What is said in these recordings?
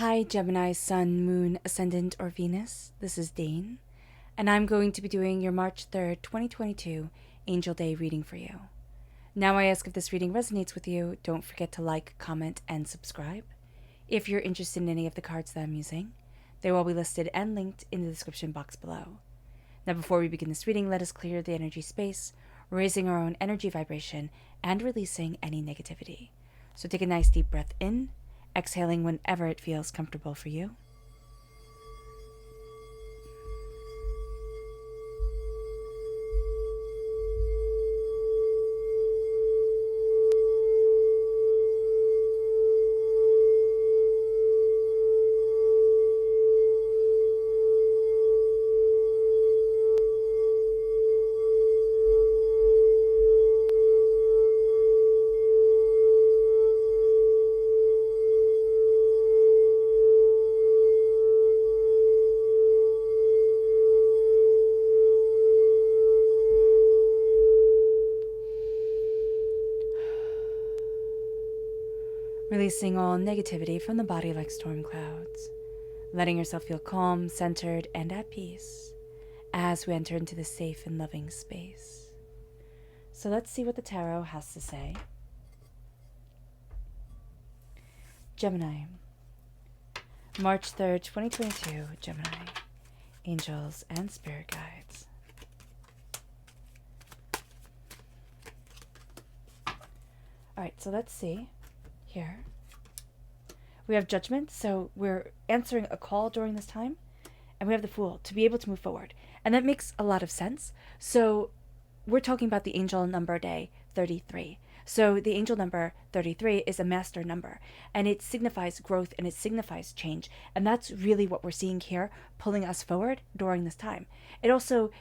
Hi, Gemini, Sun, Moon, Ascendant, or Venus. This is Dane, and I'm going to be doing your March 3rd, 2022 Angel Day reading for you. Now, I ask if this reading resonates with you, don't forget to like, comment, and subscribe. If you're interested in any of the cards that I'm using, they will be listed and linked in the description box below. Now, before we begin this reading, let us clear the energy space, raising our own energy vibration and releasing any negativity. So take a nice deep breath in, exhaling whenever it feels comfortable for you. Releasing all negativity from the body like storm clouds, letting yourself feel calm, centered, and at peace as we enter into this safe and loving space. So let's see what the tarot has to say. Gemini, March 3rd, 2022, Gemini, angels and spirit guides. All right, so let's see. Here we have Judgment, so we're answering a call during this time, and we have the Fool to be able to move forward, and that makes a lot of sense. So we're talking about the angel number day 33. So the angel number 33 is a master number, and it signifies growth and it signifies change, and that's really what we're seeing here, pulling us forward during this time. It also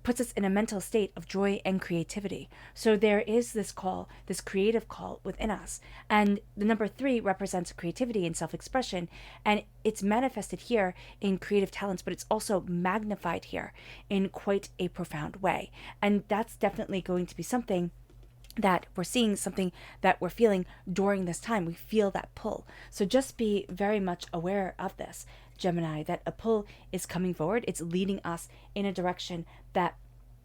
puts us in a mental state of joy and creativity. So there is this call, this creative call within us. And the number 3 represents creativity and self-expression. And it's manifested here in creative talents, but it's also magnified here in quite a profound way. And that's definitely going to be something that we're seeing, something that we're feeling during this time. We feel that pull. So just be very much aware of this, Gemini, that a pull is coming forward. It's leading us in a direction that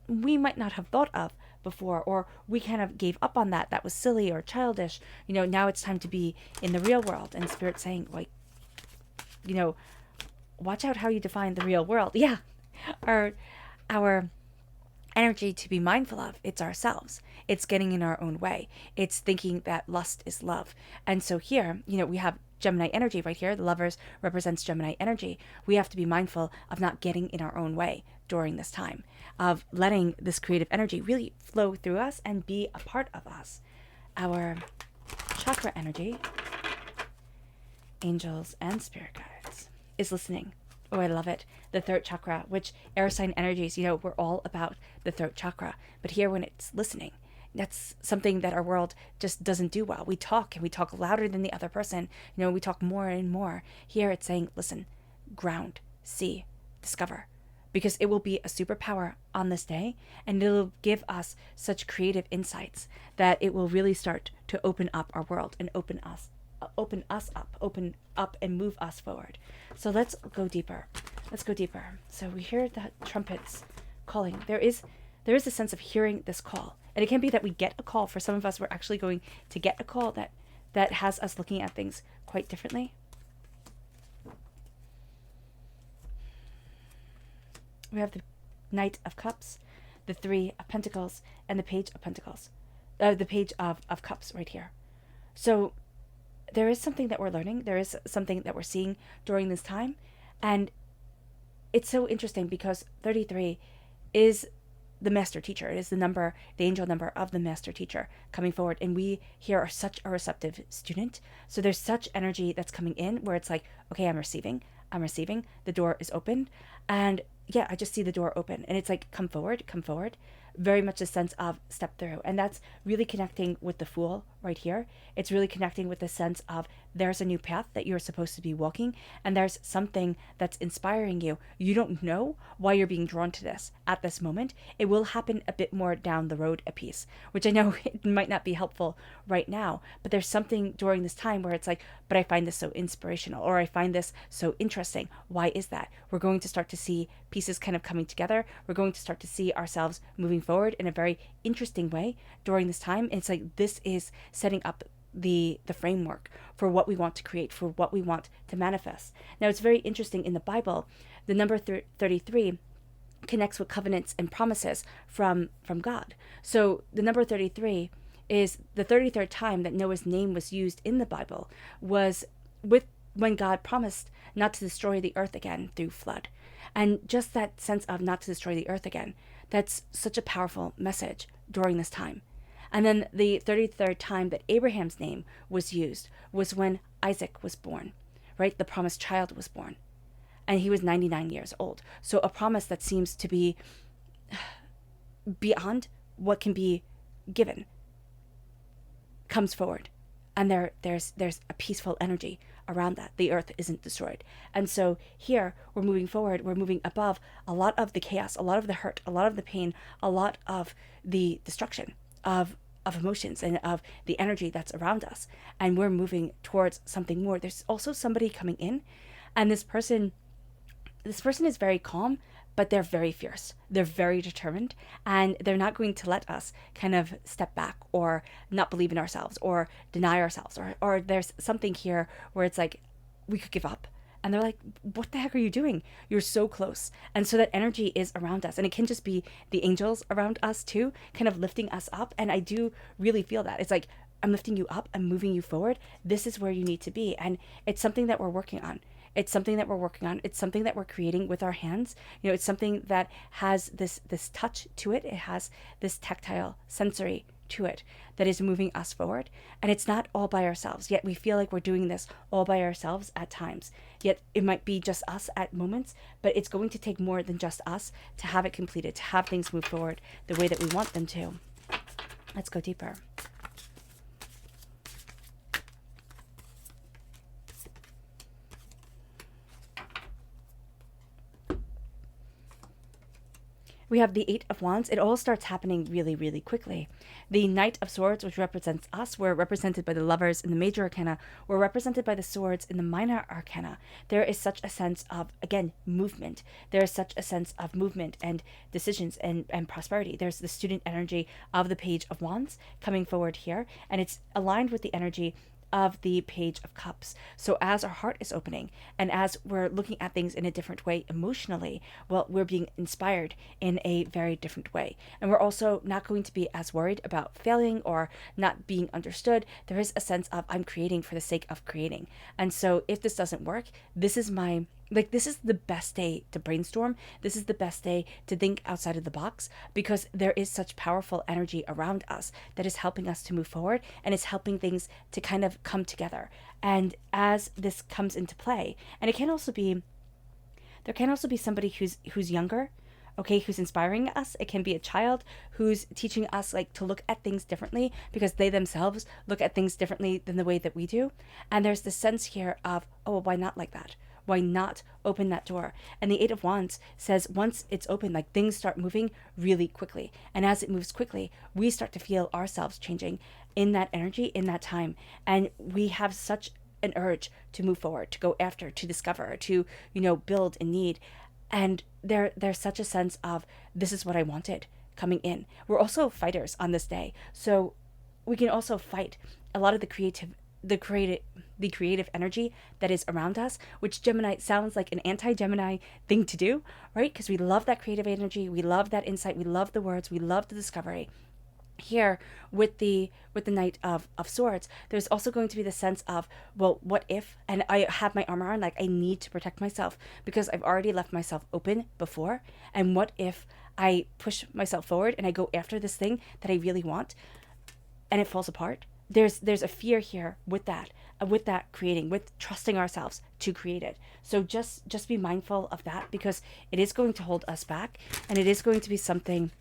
we might not have thought of before, or we kind of gave up on that. That was silly or childish. Now it's time to be in the real world. And Spirit saying, like, watch out how you define the real world. Yeah. Our energy to be mindful of, it's ourselves. It's getting in our own way. It's thinking that lust is love. And so here, we have Gemini energy right here. The Lovers represents Gemini energy. We have to be mindful of not getting in our own way during this time, of letting this creative energy really flow through us and be a part of us. Our chakra energy, angels and spirit guides, is listening. Oh, I love it. The throat chakra, which air sign energies, we're all about the throat chakra. But here, when it's listening, that's something that our world just doesn't do well. We talk, and we talk louder than the other person. We talk more and more. Here, it's saying, listen, ground, see, discover. Because it will be a superpower on this day, and it'll give us such creative insights that it will really start to open up our world and open up and move us forward. So let's go deeper. So we hear that trumpets calling. There is a sense of hearing this call. And it can be that we get a call. For some of us, we're actually going to get a call that has us looking at things quite differently. We have the Knight of Cups, the 3 of Pentacles, and the Page of Pentacles. The Page of Cups right here. So there is something that we're learning. There is something that we're seeing during this time. And it's so interesting because 33 is the master teacher. It is the angel number of the master teacher coming forward. And we here are such a receptive student. So there's such energy that's coming in where it's like, okay, I'm receiving. The door is open. And yeah, I just see the door open. And it's like, come forward. Very much a sense of step through. And that's really connecting with the Fool right here, it's really connecting with the sense of there's a new path that you're supposed to be walking, and there's something that's inspiring you. You don't know why you're being drawn to this at this moment. It will happen a bit more down the road a piece, which I know it might not be helpful right now, but there's something during this time where it's like, but I find this so inspirational, or I find this so interesting. Why is that? We're going to start to see pieces kind of coming together. We're going to start to see ourselves moving forward in a very interesting way during this time. It's like this is setting up the framework for what we want to create, for what we want to manifest. Now, it's very interesting in the Bible, the number 33 connects with covenants and promises from God. So the number 33 is the 33rd time that Noah's name was used in the Bible, was with when God promised not to destroy the earth again through flood. And just that sense of not to destroy the earth again, that's such a powerful message during this time. And then the 33rd time that Abraham's name was used was when Isaac was born, right? The promised child was born. And he was 99 years old. So a promise that seems to be beyond what can be given comes forward. And there's a peaceful energy around that. The earth isn't destroyed. And so here we're moving forward. We're moving above a lot of the chaos, a lot of the hurt, a lot of the pain, a lot of the destruction of emotions and of the energy that's around us. And we're moving towards something more. There's also somebody coming in, and this person is very calm, but they're very fierce. They're very determined, and they're not going to let us kind of step back or not believe in ourselves or deny ourselves, or there's something here where it's like we could give up. And they're like, what the heck are you doing? You're so close. And so that energy is around us. And it can just be the angels around us too, kind of lifting us up. And I do really feel that. It's like, I'm lifting you up. I'm moving you forward. This is where you need to be. And it's something that we're working on. It's something that we're working on. It's something that we're creating with our hands. You know, it's something that has this touch to it. It has this tactile, sensory to it that is moving us forward. And it's not all by ourselves. Yet we feel like we're doing this all by ourselves at times. Yet it might be just us at moments, but it's going to take more than just us to have it completed, to have things move forward the way that we want them to. Let's go deeper. We have the Eight of Wands. It all starts happening really, really quickly. The Knight of Swords, which represents us, we're represented by the Lovers in the major arcana. We're represented by the Swords in the minor arcana. There is such a sense of, again, movement. There is such a sense of movement and decisions and prosperity. There's the student energy of the Page of Wands coming forward here, and it's aligned with the energy of the Page of Cups. So as our heart is opening and as we're looking at things in a different way emotionally, well, we're being inspired in a very different way. And we're also not going to be as worried about failing or not being understood. There is a sense of I'm creating for the sake of creating. And so if this doesn't work, this is the best day to brainstorm. This is the best day to think outside of the box, because there is such powerful energy around us that is helping us to move forward, and it's helping things to kind of come together. And as this comes into play, and there can also be somebody who's younger, okay, who's inspiring us. It can be a child who's teaching us like to look at things differently, because they themselves look at things differently than the way that we do. And there's this sense here of, oh, well, why not like that? Why not open that door? And the Eight of Wands says once it's open, like things start moving really quickly. And as it moves quickly, we start to feel ourselves changing in that energy, in that time. And we have such an urge to move forward, to go after, to discover, to, build and need. And there's such a sense of, this is what I wanted coming in. We're also fighters on this day. So we can also fight a lot of the creative energy that is around us, which Gemini sounds like an anti-Gemini thing to do, right? Because we love that creative energy, we love that insight, we love the words, we love the discovery. Here with the Knight of Swords, there's also going to be the sense of, well, what if, and I have my armor on, like I need to protect myself because I've already left myself open before, and what if I push myself forward and I go after this thing that I really want and it falls apart? There's a fear here with that creating, with trusting ourselves to create it. So just be mindful of that, because it is going to hold us back, and it is going to be something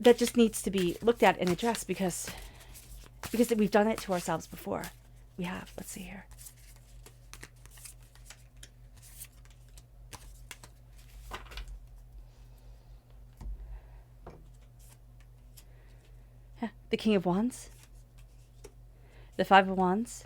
that just needs to be looked at and addressed because we've done it to ourselves before. We have. Let's see here. The King of Wands, the Five of Wands,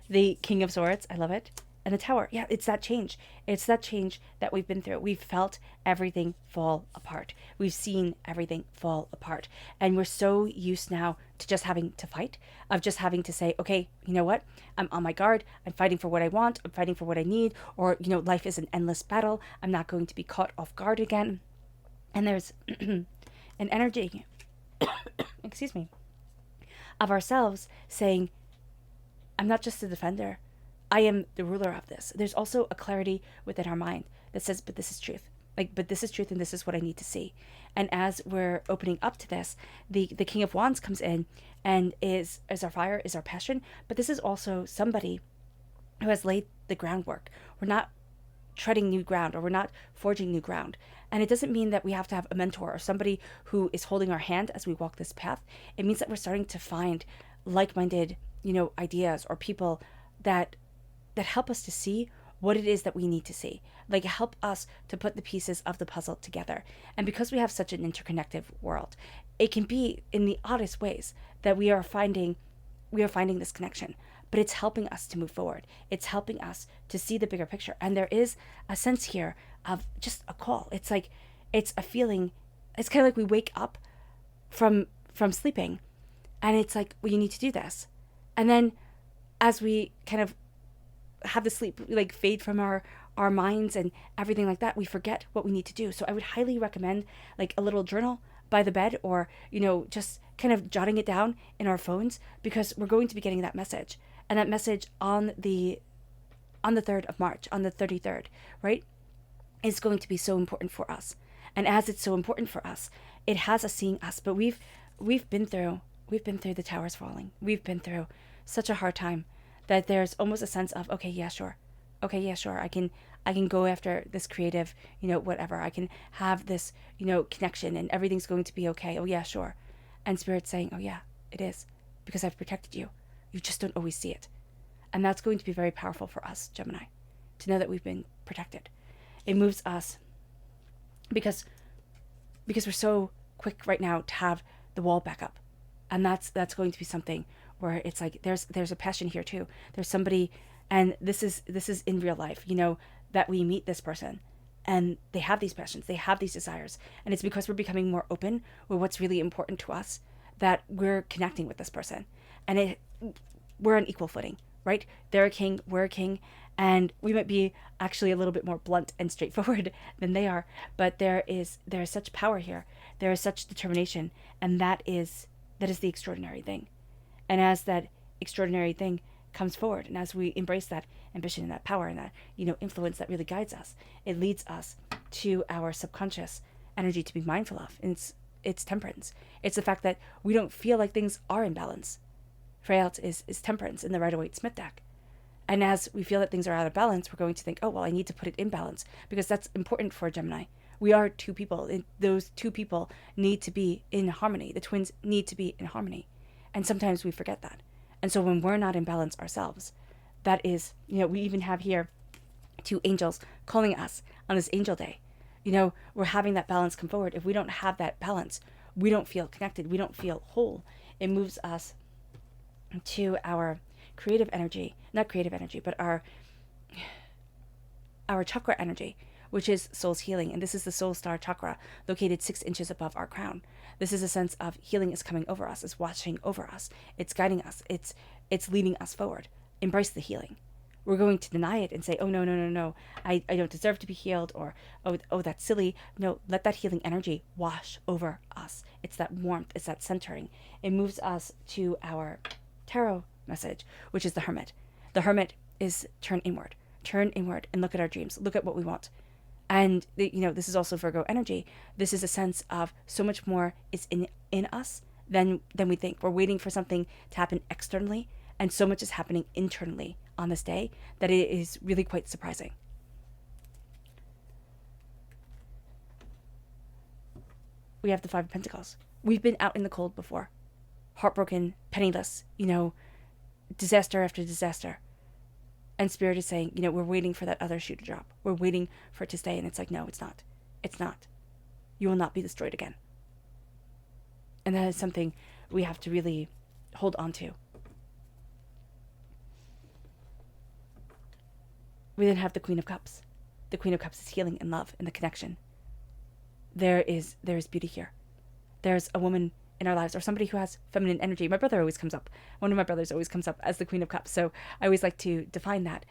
the King of Swords, I love it, and the Tower. Yeah, it's that change. It's that change that we've been through. We've felt everything fall apart. We've seen everything fall apart. And we're so used now to just having to fight, of just having to say, okay, you know what? I'm on my guard. I'm fighting for what I want. I'm fighting for what I need. Or, life is an endless battle. I'm not going to be caught off guard again. And there's an energy excuse me, of ourselves saying, I'm not just a defender. I am the ruler of this. There's also a clarity within our mind that says, but this is truth. But this is truth and this is what I need to see. And as we're opening up to this, the King of Wands comes in and is our fire, is our passion. But this is also somebody who has laid the groundwork. We're not treading new ground, or we're not forging new ground. And it doesn't mean that we have to have a mentor or somebody who is holding our hand as we walk this path. It means that we're starting to find like-minded, ideas or people that help us to see what it is that we need to see, like help us to put the pieces of the puzzle together. And because we have such an interconnected world, it can be in the oddest ways that we are finding this connection. But it's helping us to move forward. It's helping us to see the bigger picture. And there is a sense here of just a call. It's like, it's a feeling. It's kind of like we wake up from sleeping and it's like, well, you need to do this. And then as we kind of have the sleep like fade from our minds and everything like that, we forget what we need to do. So I would highly recommend like a little journal by the bed, or, just kind of jotting it down in our phones, because we're going to be getting that message. And that message on the 3rd of March, on the 33rd, right, is going to be so important for us. And as it's so important for us, it has us seeing us. But we've been through the towers falling. We've been through such a hard time that there's almost a sense of, okay, yeah, sure. I can go after this creative, whatever. I can have this, connection and everything's going to be okay. Oh yeah, sure. And Spirit's saying, oh yeah, it is, because I've protected you. You just don't always see it. And that's going to be very powerful for us, Gemini, to know that we've been protected. It moves us because we're so quick right now to have the wall back up. And that's going to be something where it's like there's a passion here too. There's somebody, and this is in real life, that we meet this person and they have these passions, they have these desires. And it's because we're becoming more open with what's really important to us that we're connecting with this person. And we're on equal footing, right? They're a king, we're a king, and we might be actually a little bit more blunt and straightforward than they are, but there is such power here. There is such determination, and that is the extraordinary thing. And as that extraordinary thing comes forward, and as we embrace that ambition and that power and that, influence that really guides us, it leads us to our subconscious energy to be mindful of. And it's temperance. It's the fact that we don't feel like things are in balance. Freyalt is temperance in the Rider-Waite-Smith deck. And as we feel that things are out of balance, we're going to think, oh, well, I need to put it in balance, because that's important for a Gemini. We are two people. Those two people need to be in harmony. The twins need to be in harmony. And sometimes we forget that. And so when we're not in balance ourselves, that is, we even have here 2 angels calling us on this angel day. We're having that balance come forward. If we don't have that balance, we don't feel connected. We don't feel whole. It moves us to our creative energy, not creative energy, but our chakra energy, which is soul's healing. And this is the soul star chakra located 6 inches above our crown. This is a sense of healing is coming over us, is watching over us. It's guiding us. It's leading us forward. Embrace the healing. We're going to deny it and say, oh, no. I don't deserve to be healed, or, oh, that's silly. No, let that healing energy wash over us. It's that warmth. It's that centering. It moves us to our tarot message, which is the Hermit. The Hermit is turn inward and look at our dreams, look at what we want. And this is also Virgo energy. This is a sense of so much more is in us than we think. We're waiting for something to happen externally, and so much is happening internally on this day that it is really quite surprising. we have the Five of Pentacles. We've been out in the cold before. Heartbroken, penniless, disaster after disaster. And Spirit is saying, we're waiting for that other shoe to drop. We're waiting for it to stay. And it's like, no, it's not. It's not. You will not be destroyed again. And that is something we have to really hold on to. We then have the Queen of Cups. The Queen of Cups is healing and love and the connection. There is beauty here. There's a woman in our lives, or somebody who has feminine energy. My brother always comes up. One of my brothers always comes up as the Queen of Cups. So I always like to define that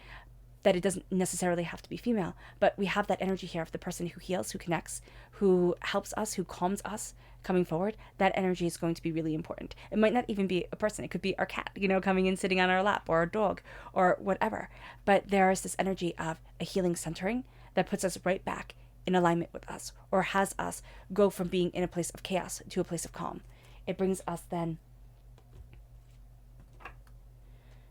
it doesn't necessarily have to be female, but we have that energy here of the person who heals, who connects, who helps us, who calms us coming forward. That energy is going to be really important. It might not even be a person. It could be our cat, coming in, sitting on our lap, or our dog, or whatever. But there is this energy of a healing centering that puts us right back in alignment with us, or has us go from being in a place of chaos to a place of calm. It brings us then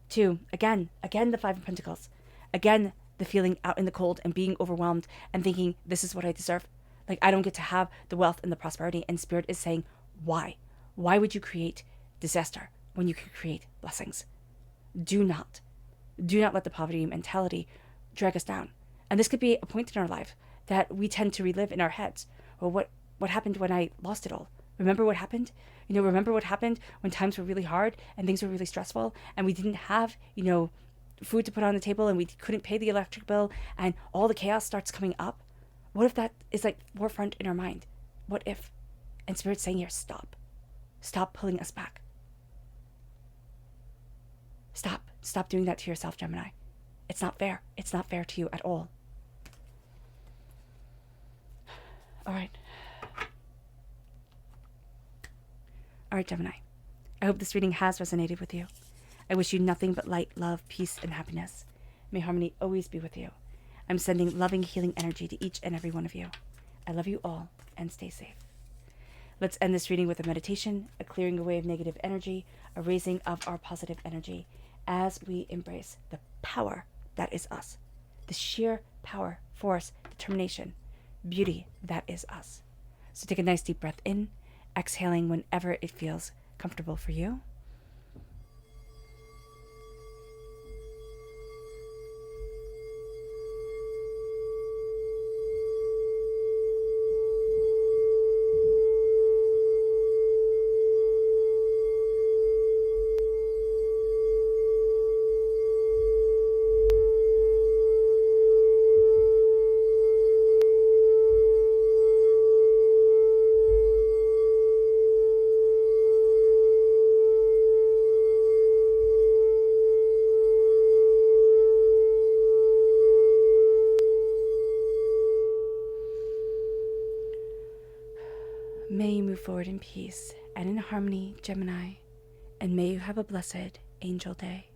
to, again, the Five of Pentacles. Again, the feeling out in the cold and being overwhelmed and thinking, this is what I deserve. Like, I don't get to have the wealth and the prosperity. And Spirit is saying, why? Why would you create disaster when you can create blessings? Do not let the poverty mentality drag us down. And this could be a point in our life that we tend to relive in our heads. Well, what happened when I lost it all? Remember what happened? Remember what happened when times were really hard and things were really stressful and we didn't have, food to put on the table and we couldn't pay the electric bill and all the chaos starts coming up? What if that is like forefront in our mind? What if? And Spirit's saying here, stop. Stop pulling us back. Stop doing that to yourself, Gemini. It's not fair. It's not fair to you at all. All right, Gemini. I hope this reading has resonated with you. I wish you nothing but light, love, peace, and happiness. May harmony always be with you. I'm sending loving, healing energy to each and every one of you. I love you all, and stay safe. Let's end this reading with a meditation, a clearing away of negative energy, a raising of our positive energy as we embrace the power that is us. The sheer power, force, determination, beauty that is us. So take a nice deep breath in, exhaling whenever it feels comfortable for you. May you move forward in peace and in harmony, Gemini, and may you have a blessed angel day.